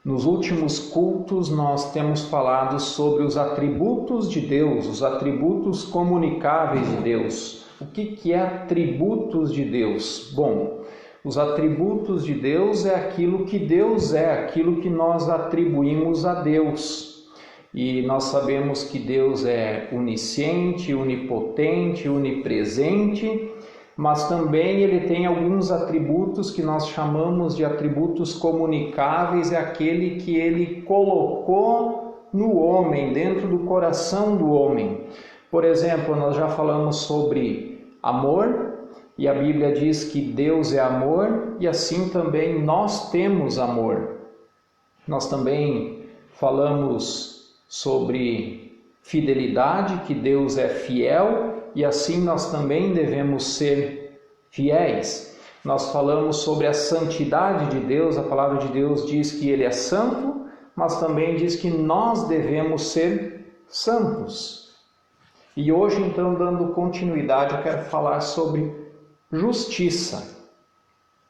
Nos últimos cultos nós temos falado sobre os atributos de Deus, os atributos comunicáveis de Deus. O que é atributos de Deus? Bom, os atributos de Deus é aquilo que Deus é, aquilo que nós atribuímos a Deus. E nós sabemos que Deus é onisciente, onipotente, onipresente, mas também ele tem alguns atributos que nós chamamos de atributos comunicáveis, é aquele que ele colocou no homem, dentro do coração do homem. Por exemplo, nós já falamos sobre amor, e a Bíblia diz que Deus é amor, e assim também nós temos amor. Nós também falamos sobre fidelidade, que Deus é fiel, e assim nós também devemos ser fiéis. Nós falamos sobre a santidade de Deus, a palavra de Deus diz que Ele é santo, mas também diz que nós devemos ser santos. E hoje, então, dando continuidade, eu quero falar sobre justiça.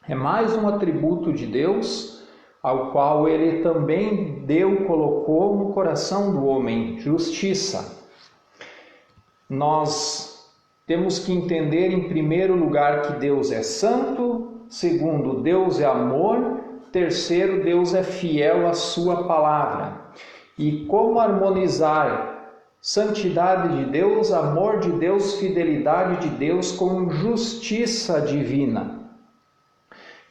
É mais um atributo de Deus, ao qual Ele também colocou no coração do homem, justiça. Nós temos que entender, em primeiro lugar, que Deus é santo, segundo, Deus é amor, terceiro, Deus é fiel à sua palavra. E como harmonizar santidade de Deus, amor de Deus, fidelidade de Deus com justiça divina?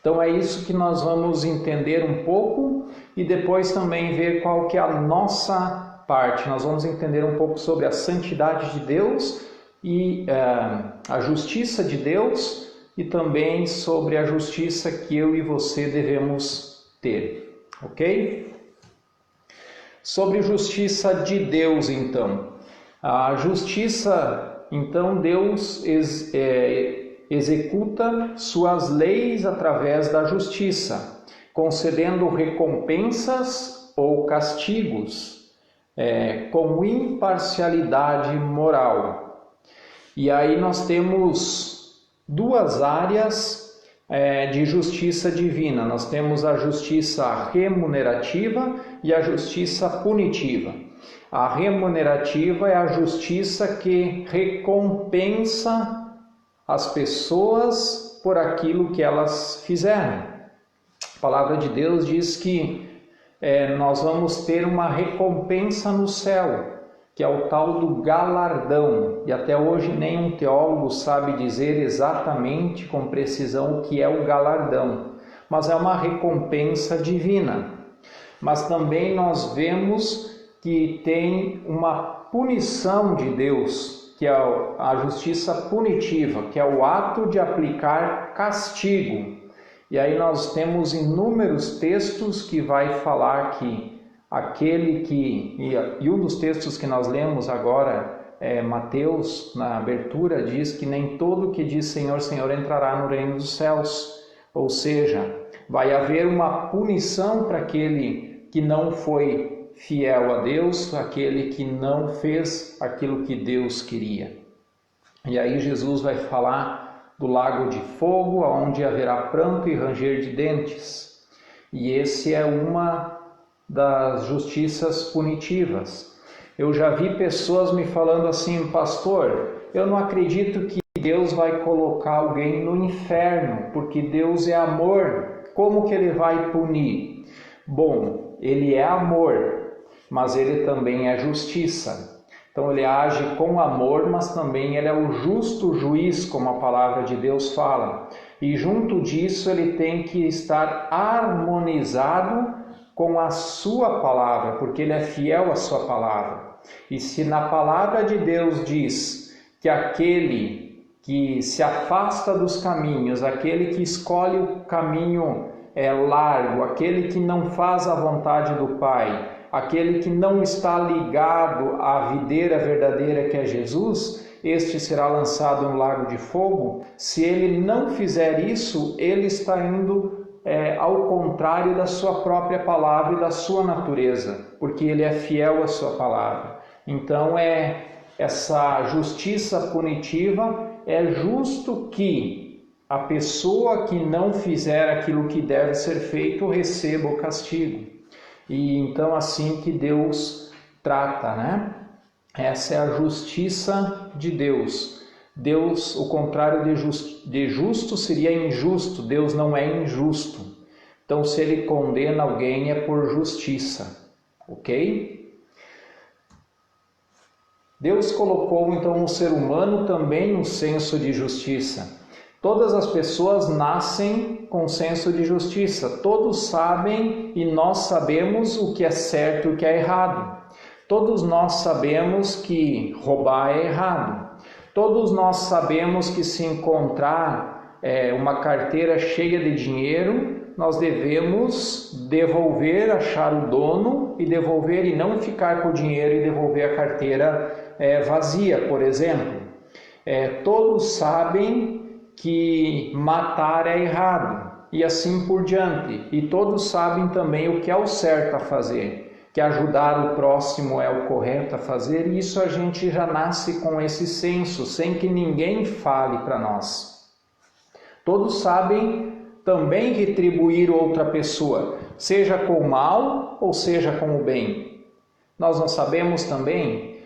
Então é isso que nós vamos entender um pouco e depois também ver qual que é a nossa parte. Nós vamos entender um pouco sobre a santidade de Deus e a justiça de Deus e também sobre a justiça que eu e você devemos ter, ok? Sobre justiça de Deus, então. A justiça, então, Deus executa suas leis através da justiça, concedendo recompensas ou castigos com imparcialidade moral. E aí nós temos duas áreas de justiça divina. Nós temos a justiça remunerativa e a justiça punitiva. A remunerativa é a justiça que recompensa as pessoas por aquilo que elas fizeram. A palavra de Deus diz que nós vamos ter uma recompensa no céu, que é o tal do galardão. E até hoje nenhum teólogo sabe dizer exatamente com precisão o que é o galardão, mas é uma recompensa divina. Mas também nós vemos que tem uma punição de Deus, que é a justiça punitiva, que é o ato de aplicar castigo. E aí nós temos inúmeros textos que vai falar que aquele que... E um dos textos que nós lemos agora, Mateus, na abertura, diz que nem todo que diz Senhor, Senhor entrará no reino dos céus. Ou seja, vai haver uma punição para aquele que não foi fiel a Deus, aquele que não fez aquilo que Deus queria. E aí Jesus vai falar do lago de fogo, onde haverá pranto e ranger de dentes. E esse é uma das justiças punitivas. Eu já vi pessoas me falando assim: pastor, eu não acredito que Deus vai colocar alguém no inferno, porque Deus é amor, como que ele vai punir? Bom, ele é amor, mas ele também é justiça. Então ele age com amor, mas também ele é o justo juiz, como a palavra de Deus fala. E junto disso ele tem que estar harmonizado com a sua palavra, porque ele é fiel à sua palavra. E se na palavra de Deus diz que aquele que se afasta dos caminhos, aquele que escolhe o caminho largo, aquele que não faz a vontade do Pai, aquele que não está ligado à videira verdadeira que é Jesus, este será lançado no lago de fogo. Se ele não fizer isso, ele está indo ao contrário da sua própria palavra e da sua natureza, porque ele é fiel à sua palavra. Então essa justiça punitiva, é justo que a pessoa que não fizer aquilo que deve ser feito receba o castigo. E então assim que Deus trata, né? Essa é a justiça de Deus. Deus, o contrário de justo seria injusto. Deus não é injusto. Então, se ele condena alguém, é por justiça, ok? Deus colocou então no ser humano também um senso de justiça. Todas as pessoas nascem com senso de justiça. Todos sabem e nós sabemos o que é certo e o que é errado. Todos nós sabemos que roubar é errado. Todos nós sabemos que se encontrar uma carteira cheia de dinheiro, nós devemos devolver, achar o dono e devolver, e não ficar com o dinheiro e devolver a carteira vazia, por exemplo. Todos sabem que matar é errado e assim por diante. E todos sabem também o que é o certo a fazer, que ajudar o próximo é o correto a fazer, e isso a gente já nasce com esse senso, sem que ninguém fale para nós. Todos sabem também retribuir outra pessoa, seja com o mal ou seja com o bem. Nós não sabemos também,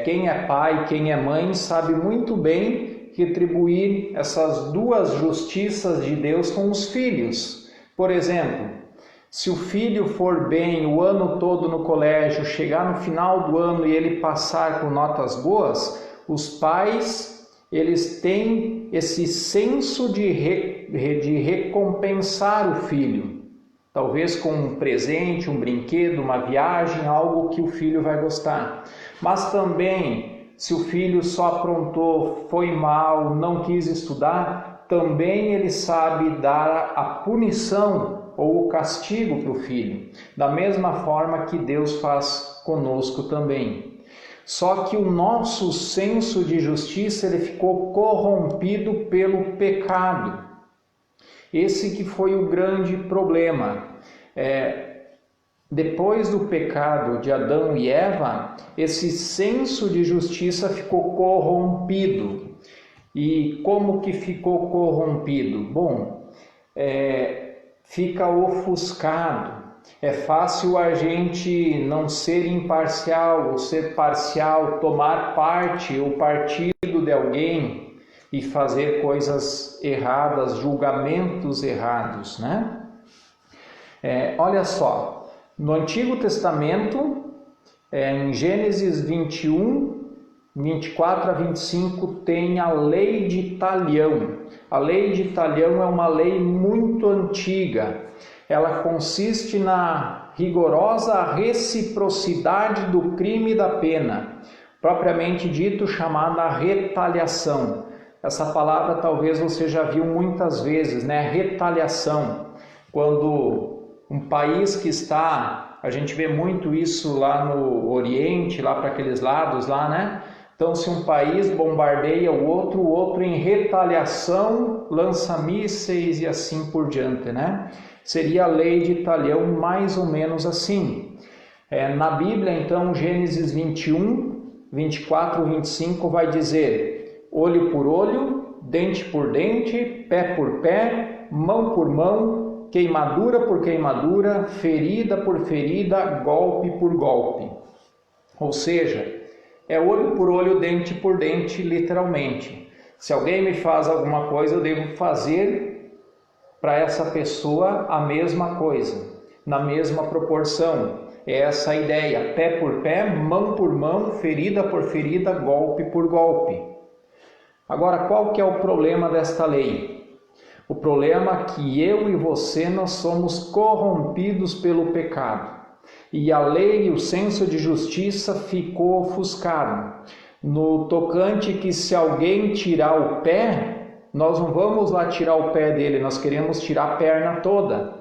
quem é pai, quem é mãe, sabe muito bem retribuir essas duas justiças de Deus com os filhos. Por exemplo, se o filho for bem o ano todo no colégio, chegar no final do ano e ele passar com notas boas, os pais eles têm esse senso de recompensar o filho. Talvez com um presente, um brinquedo, uma viagem, algo que o filho vai gostar. Mas também, se o filho só aprontou, foi mal, não quis estudar, também ele sabe dar a punição ou o castigo para o filho. Da mesma forma que Deus faz conosco também. Só que o nosso senso de justiça ele ficou corrompido pelo pecado. Esse que foi o grande problema. Depois do pecado de Adão e Eva, esse senso de justiça ficou corrompido. E como que ficou corrompido? Bom, fica ofuscado. É fácil a gente não ser imparcial ou ser parcial, tomar parte ou partido de alguém e fazer coisas erradas, julgamentos errados, né? Olha só, no Antigo Testamento, em Gênesis 21, 24 a 25, tem a lei de Talião. A lei de Talião é uma lei muito antiga. Ela consiste na rigorosa reciprocidade do crime e da pena, propriamente dito chamada retaliação. Essa palavra talvez você já viu muitas vezes, né? Retaliação. Quando um país que está, a gente vê muito isso lá no Oriente, lá para aqueles lados lá, né? Então, se um país bombardeia o outro em retaliação lança mísseis e assim por diante, né? Seria a lei de Talião mais ou menos assim. Na Bíblia, então, Gênesis 21, 24, 25 vai dizer: olho por olho, dente por dente, pé por pé, mão por mão, queimadura por queimadura, ferida por ferida, golpe por golpe. Ou seja, é olho por olho, dente por dente, literalmente. Se alguém me faz alguma coisa, eu devo fazer para essa pessoa a mesma coisa, na mesma proporção. É essa a ideia, pé por pé, mão por mão, ferida por ferida, golpe por golpe. Agora, qual que é o problema desta lei? O problema é que eu e você, nós somos corrompidos pelo pecado. E a lei e o senso de justiça ficou ofuscado. No tocante que se alguém tirar o pé, nós não vamos lá tirar o pé dele, nós queremos tirar a perna toda.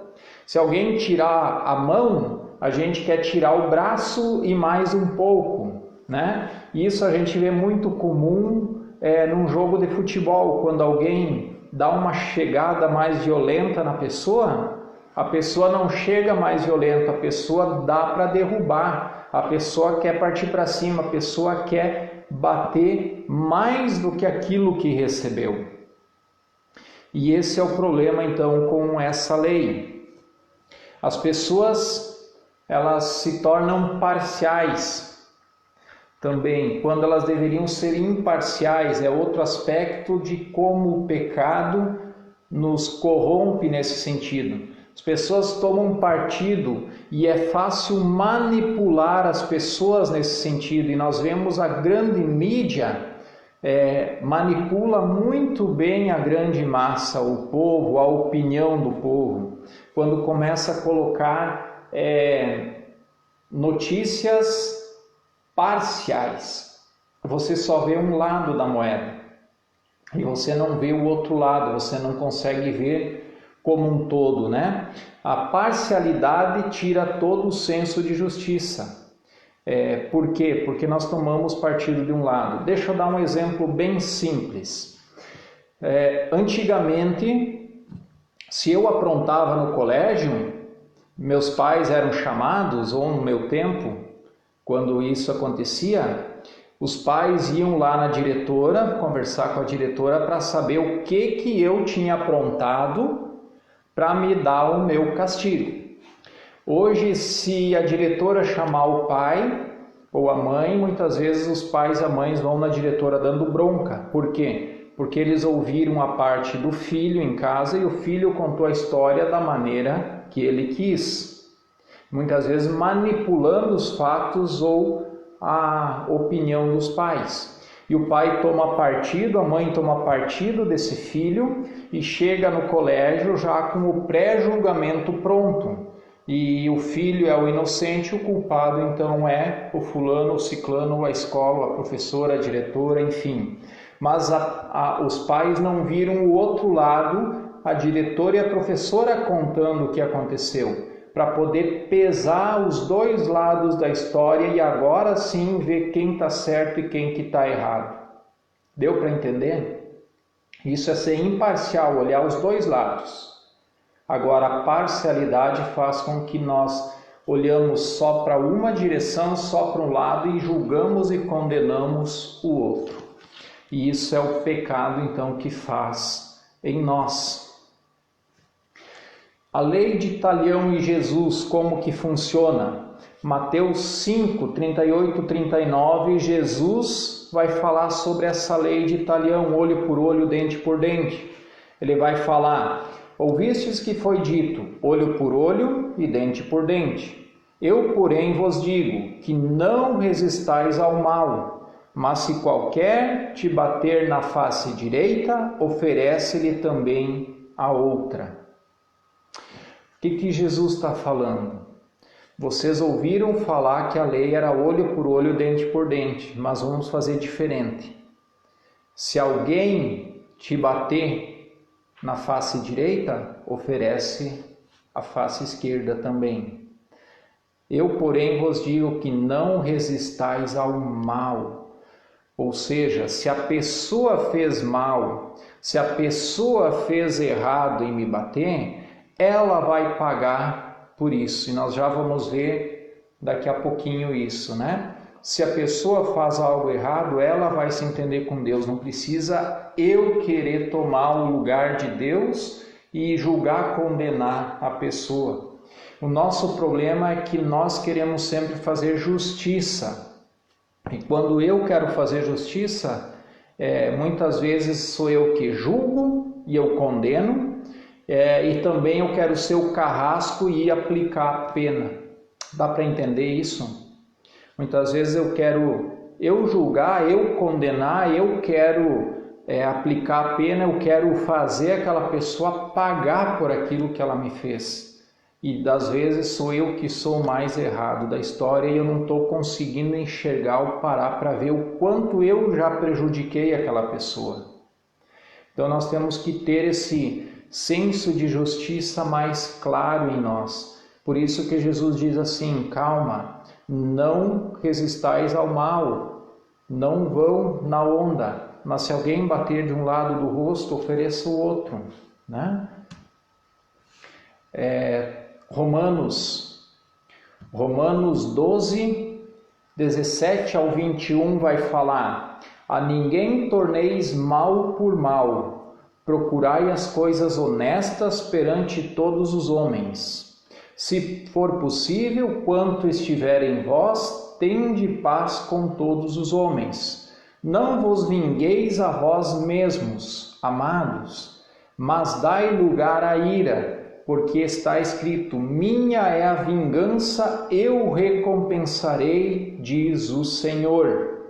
Se alguém tirar a mão, a gente quer tirar o braço e mais um pouco, né? Isso a gente vê muito comum num jogo de futebol, quando alguém dá uma chegada mais violenta na pessoa, a pessoa não chega mais violenta, a pessoa dá para derrubar, a pessoa quer partir para cima, a pessoa quer bater mais do que aquilo que recebeu. E esse é o problema então com essa lei. As pessoas elas se tornam parciais também, quando elas deveriam ser imparciais. É outro aspecto de como o pecado nos corrompe nesse sentido. As pessoas tomam partido e é fácil manipular as pessoas nesse sentido, e nós vemos a grande mídia manipula muito bem a grande massa, o povo, a opinião do povo, quando começa a colocar notícias parciais. Você só vê um lado da moeda e você não vê o outro lado, você não consegue ver como um todo, né? A parcialidade tira todo o senso de justiça. Por quê? Porque nós tomamos partido de um lado. Deixa eu dar um exemplo bem simples. Antigamente, se eu aprontava no colégio, meus pais eram chamados, ou no meu tempo, quando isso acontecia, os pais iam lá na diretora, conversar com a diretora para saber o que eu tinha aprontado para me dar o meu castigo. Hoje, se a diretora chamar o pai ou a mãe, muitas vezes os pais e as mães vão na diretora dando bronca. Por quê? Porque eles ouviram a parte do filho em casa e o filho contou a história da maneira que ele quis. Muitas vezes manipulando os fatos ou a opinião dos pais. E o pai toma partido, a mãe toma partido desse filho e chega no colégio já com o pré-julgamento pronto. E o filho é o inocente, o culpado então é o fulano, o ciclano, a escola, a professora, a diretora, enfim. Mas os pais não viram o outro lado, a diretora e a professora contando o que aconteceu, para poder pesar os dois lados da história e agora sim ver quem está certo e quem que está errado. Deu para entender? Isso é ser imparcial, olhar os dois lados. Agora, a parcialidade faz com que nós olhamos só para uma direção, só para um lado e julgamos e condenamos o outro. E isso é o pecado, então, que faz em nós. A lei de Talião e Jesus, como que funciona? Mateus 5, 38, 39, Jesus vai falar sobre essa lei de Talião, olho por olho, dente por dente. Ele vai falar: ouvistes que foi dito, olho por olho e dente por dente. Eu, porém, vos digo que não resistais ao mal, mas se qualquer te bater na face direita, oferece-lhe também a outra. O que Jesus está falando? Vocês ouviram falar que a lei era olho por olho, dente por dente, mas vamos fazer diferente. Se alguém te bater na face direita, oferece a face esquerda também. Eu, porém, vos digo que não resistais ao mal. Ou seja, se a pessoa fez mal, se a pessoa fez errado em me bater, ela vai pagar por isso. E nós já vamos ver daqui a pouquinho isso, né? Se a pessoa faz algo errado, ela vai se entender com Deus. Não precisa eu querer tomar o lugar de Deus e julgar, condenar a pessoa. O nosso problema é que nós queremos sempre fazer justiça. E quando eu quero fazer justiça, muitas vezes sou eu que julgo e eu condeno, e também eu quero ser o carrasco e aplicar a pena. Dá para entender isso? Muitas vezes eu quero julgar, eu condenar, eu quero aplicar a pena, eu quero fazer aquela pessoa pagar por aquilo que ela me fez. E das vezes sou eu que sou o mais errado da história e eu não estou conseguindo enxergar ou parar para ver o quanto eu já prejudiquei aquela pessoa. Então nós temos que ter esse senso de justiça mais claro em nós. Por isso que Jesus diz assim: calma, não resistais ao mal, não vão na onda, mas se alguém bater de um lado do rosto, ofereça o outro, né? Romanos 12, 17 ao 21 vai falar: a ninguém torneis mal por mal, procurai as coisas honestas perante todos os homens. Se for possível, quanto estiver em vós, tende paz com todos os homens. Não vos vingueis a vós mesmos, amados, mas dai lugar à ira, porque está escrito: minha é a vingança, eu recompensarei, diz o Senhor.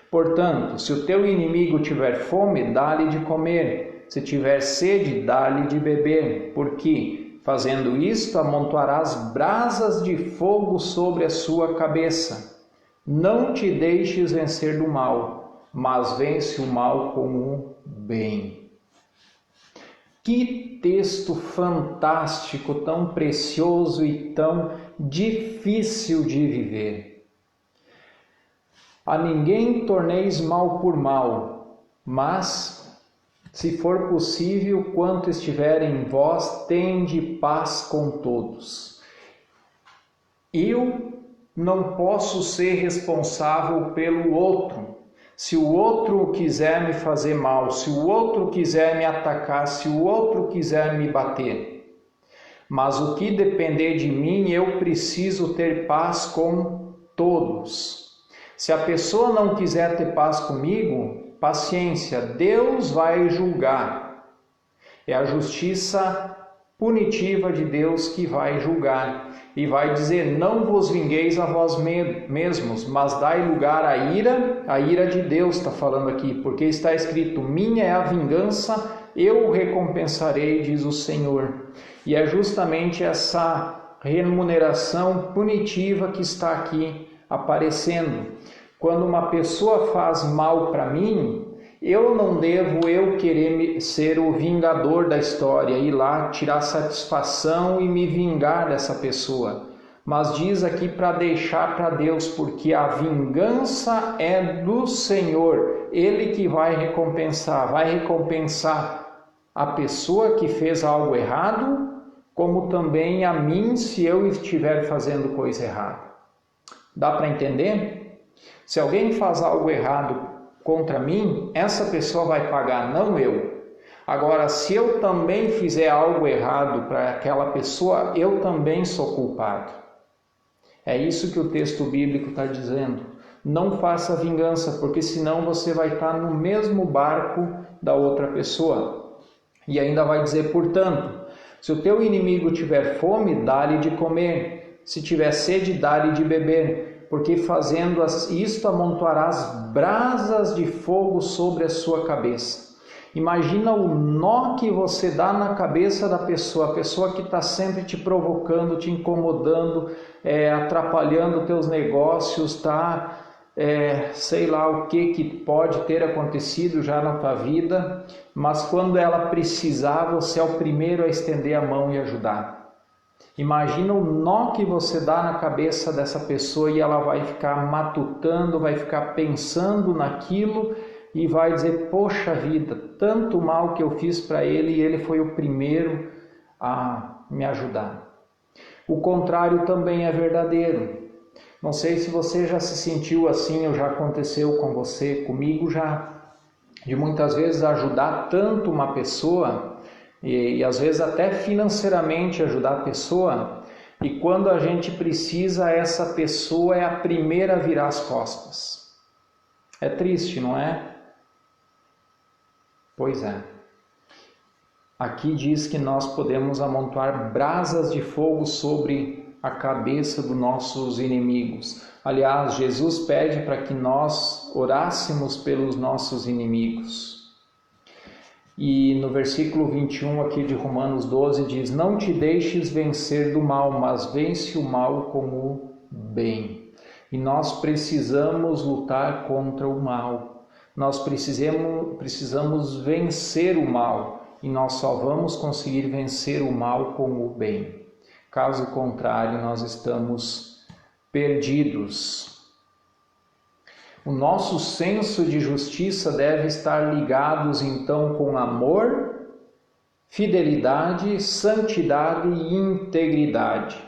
Portanto, se o teu inimigo tiver fome, dá-lhe de comer, se tiver sede, dá-lhe de beber, porque, fazendo isto, amontoarás brasas de fogo sobre a sua cabeça. Não te deixes vencer do mal, mas vence o mal com o bem. Que texto fantástico, tão precioso e tão difícil de viver. A ninguém torneis mal por mal, mas, se for possível, quanto estiver em vós, tende paz com todos. Eu não posso ser responsável pelo outro. Se o outro quiser me fazer mal, se o outro quiser me atacar, se o outro quiser me bater. Mas o que depender de mim, eu preciso ter paz com todos. Se a pessoa não quiser ter paz comigo, paciência, Deus vai julgar. É a justiça punitiva de Deus que vai julgar. E vai dizer: não vos vingueis a vós mesmos, mas dai lugar à ira de Deus está falando aqui, porque está escrito: minha é a vingança, eu recompensarei, diz o Senhor. E é justamente essa remuneração punitiva que está aqui aparecendo. Quando uma pessoa faz mal para mim, eu não devo querer ser o vingador da história, ir lá tirar satisfação e me vingar dessa pessoa. Mas diz aqui para deixar para Deus, porque a vingança é do Senhor. Ele que vai recompensar a pessoa que fez algo errado, como também a mim se eu estiver fazendo coisa errada. Dá para entender? Se alguém faz algo errado contra mim, essa pessoa vai pagar, não eu. Agora, se eu também fizer algo errado para aquela pessoa, eu também sou culpado. É isso que o texto bíblico está dizendo. Não faça vingança, porque senão você vai estar no mesmo barco da outra pessoa. E ainda vai dizer: portanto, se o teu inimigo tiver fome, dá-lhe de comer. Se tiver sede, dá-lhe de beber, porque fazendo isto amontoarás brasas de fogo sobre a sua cabeça. Imagina o nó que você dá na cabeça da pessoa, a pessoa que está sempre te provocando, te incomodando, atrapalhando teus negócios, tá? Sei lá o que pode ter acontecido já na tua vida, mas quando ela precisar, você é o primeiro a estender a mão e ajudar. Imagina o nó que você dá na cabeça dessa pessoa e ela vai ficar matutando, vai ficar pensando naquilo e vai dizer: poxa vida, tanto mal que eu fiz para ele e ele foi o primeiro a me ajudar. O contrário também é verdadeiro. Não sei se você já se sentiu assim ou já aconteceu com você, comigo já, de muitas vezes ajudar tanto uma pessoa e às vezes até financeiramente ajudar a pessoa, e quando a gente precisa, essa pessoa é a primeira a virar as costas. É triste, não é? Pois é. Aqui diz que nós podemos amontoar brasas de fogo sobre a cabeça dos nossos inimigos. Aliás, Jesus pede para que nós orássemos pelos nossos inimigos. E no versículo 21 aqui de Romanos 12 diz: não te deixes vencer do mal, mas vence o mal com o bem. E nós precisamos lutar contra o mal. Nós precisamos vencer o mal. E nós só vamos conseguir vencer o mal com o bem. Caso contrário, nós estamos perdidos. O nosso senso de justiça deve estar ligados então com amor, fidelidade, santidade e integridade.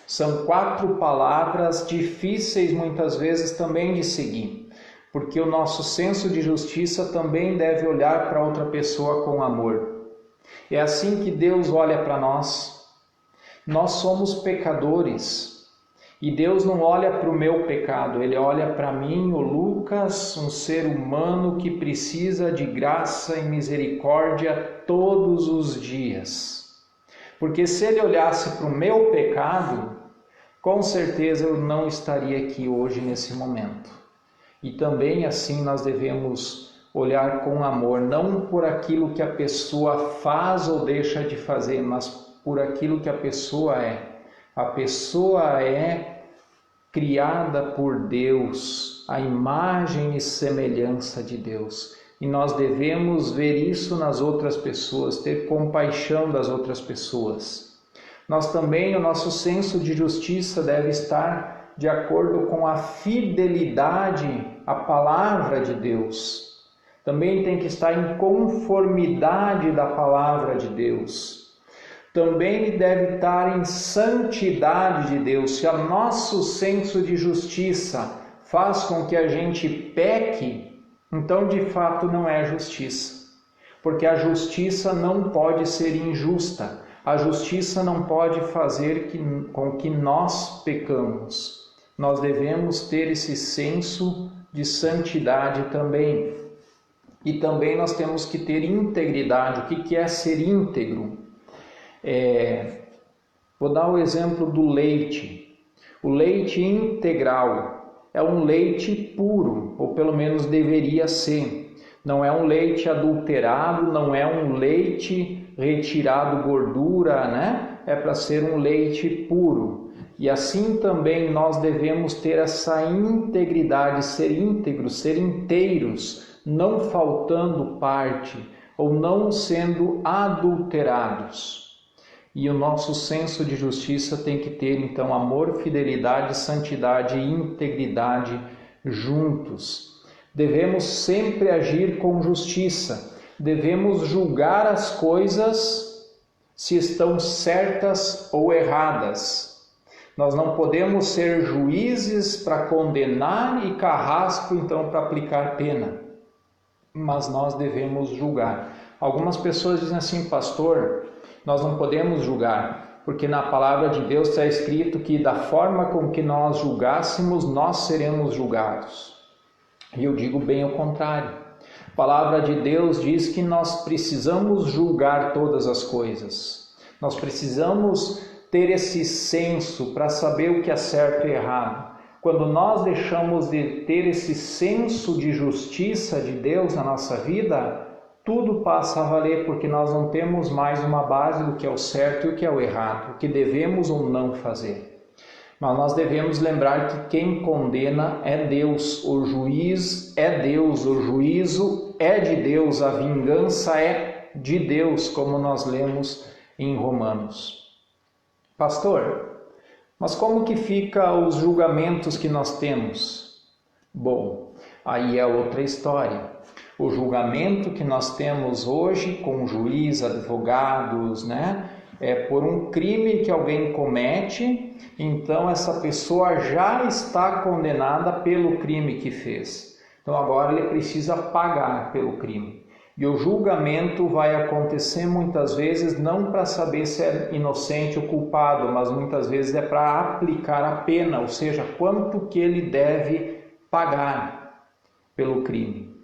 São 4 palavras difíceis muitas vezes também de seguir, porque o nosso senso de justiça também deve olhar para outra pessoa com amor. É assim que Deus olha para nós. Nós somos pecadores e Deus não olha para o meu pecado, Ele olha para mim, o Lucas, um ser humano que precisa de graça e misericórdia todos os dias. Porque se Ele olhasse para o meu pecado, com certeza eu não estaria aqui hoje nesse momento. E também assim nós devemos olhar com amor, não por aquilo que a pessoa faz ou deixa de fazer, mas por aquilo que a pessoa é. A pessoa é criada por Deus, a imagem e semelhança de Deus. E nós devemos ver isso nas outras pessoas, ter compaixão das outras pessoas. Nós também, o nosso senso de justiça deve estar de acordo com a fidelidade à palavra de Deus. Também tem que estar em conformidade da palavra de Deus. Também deve estar em santidade de Deus. Se o nosso senso de justiça faz com que a gente peque, então de fato não é justiça. Porque a justiça não pode ser injusta. A justiça não pode fazer com que nós pecamos. Nós devemos ter esse senso de santidade também. E também nós temos que ter integridade. O que é ser íntegro? Vou dar o exemplo do leite. O leite integral é um leite puro, ou pelo menos deveria ser. Não é um leite adulterado, não é um leite retirado gordura, né? É para ser um leite puro. E assim também nós devemos ter essa integridade, ser íntegros, ser inteiros, não faltando parte ou não sendo adulterados. E o nosso senso de justiça tem que ter então amor, fidelidade, santidade e integridade juntos. Devemos sempre agir com justiça. Devemos julgar as coisas se estão certas ou erradas. Nós não podemos ser juízes para condenar e carrasco então para aplicar pena. Mas nós devemos julgar. Algumas pessoas dizem assim, pastor, nós não podemos julgar, porque na palavra de Deus está escrito que da forma com que nós julgássemos, nós seremos julgados. E eu digo bem ao contrário. A palavra de Deus diz que nós precisamos julgar todas as coisas. Nós precisamos ter esse senso para saber o que é certo e errado. Quando nós deixamos de ter esse senso de justiça de Deus na nossa vida, tudo passa a valer, porque nós não temos mais uma base do que é o certo e o que é o errado, o que devemos ou não fazer. Mas nós devemos lembrar que quem condena é Deus, o juiz é Deus, o juízo é de Deus, a vingança é de Deus, como nós lemos em Romanos. Pastor, mas como que fica os julgamentos que nós temos? Bom, aí é outra história. O julgamento que nós temos hoje com juiz, advogados, né? É por um crime que alguém comete, então essa pessoa já está condenada pelo crime que fez. Então agora ele precisa pagar pelo crime. E o julgamento vai acontecer muitas vezes não para saber se é inocente ou culpado, mas muitas vezes é para aplicar a pena, ou seja, quanto que ele deve pagar pelo crime.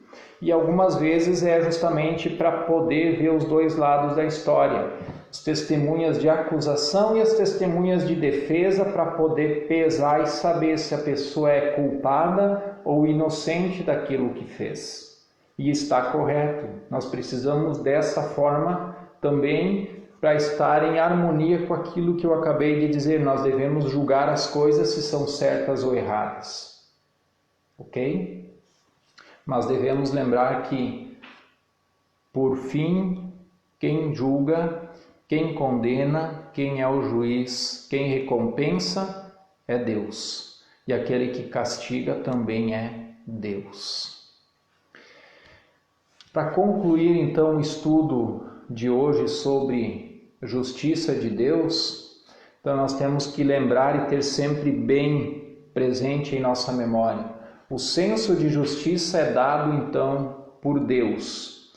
E algumas vezes é justamente para poder ver os dois lados da história, as testemunhas de acusação e as testemunhas de defesa, para poder pesar e saber se a pessoa é culpada ou inocente daquilo que fez. E está correto. Nós precisamos dessa forma também para estar em harmonia com aquilo que eu acabei de dizer. Nós devemos julgar as coisas se são certas ou erradas. Ok? Mas devemos lembrar que, por fim, quem julga, quem condena, quem é o juiz, quem recompensa é Deus. E aquele que castiga também é Deus. Para concluir então o estudo de hoje sobre justiça de Deus, então nós temos que lembrar e ter sempre bem presente em nossa memória. O senso de justiça é dado então por Deus.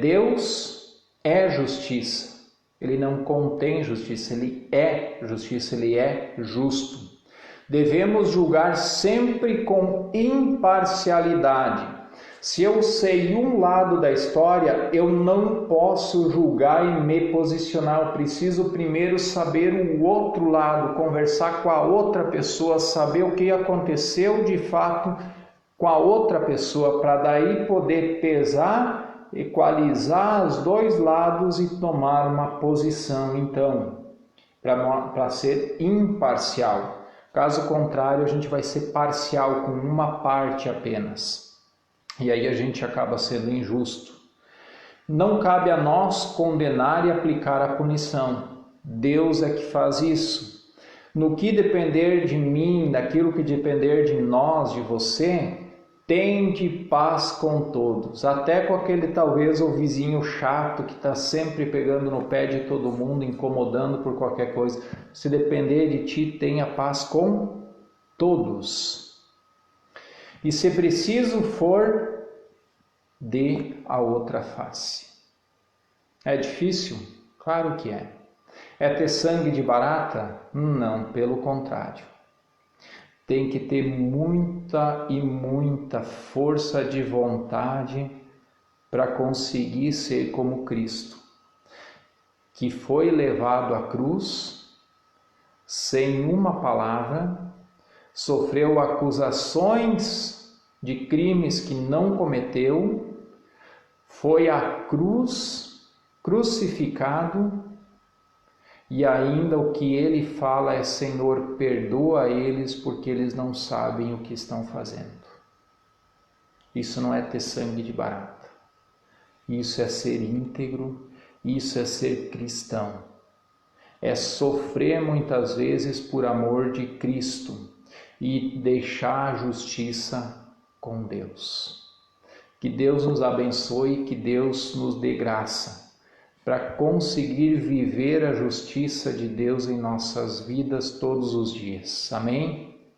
Deus é justiça. Ele não contém justiça, ele é justiça, ele é justo. Devemos julgar sempre com imparcialidade. Se eu sei um lado da história, eu não posso julgar e me posicionar. Eu preciso primeiro saber o outro lado, conversar com a outra pessoa, saber o que aconteceu de fato com a outra pessoa, para daí poder pesar, equalizar os dois lados e tomar uma posição, então, para ser imparcial. Caso contrário, a gente vai ser parcial com uma parte apenas. E aí a gente acaba sendo injusto. Não cabe a nós condenar e aplicar a punição. Deus é que faz isso. No que depender de mim, daquilo que depender de nós, de você, tende paz com todos. Até com aquele talvez o vizinho chato que está sempre pegando no pé de todo mundo, incomodando por qualquer coisa. Se depender de ti, tenha paz com todos. E se preciso for, dê a outra face. É difícil? Claro que é. É ter sangue de barata? Não, pelo contrário. Tem que ter muita e muita força de vontade para conseguir ser como Cristo, que foi levado à cruz sem uma palavra, sofreu acusações de crimes que não cometeu, foi à cruz, crucificado, e ainda o que ele fala é: Senhor, perdoa eles porque eles não sabem o que estão fazendo. Isso não é ter sangue de barata. Isso é ser íntegro, isso é ser cristão. É sofrer muitas vezes por amor de Cristo e deixar a justiça com Deus. Que Deus nos abençoe, que Deus nos dê graça para conseguir viver a justiça de Deus em nossas vidas todos os dias. Amém?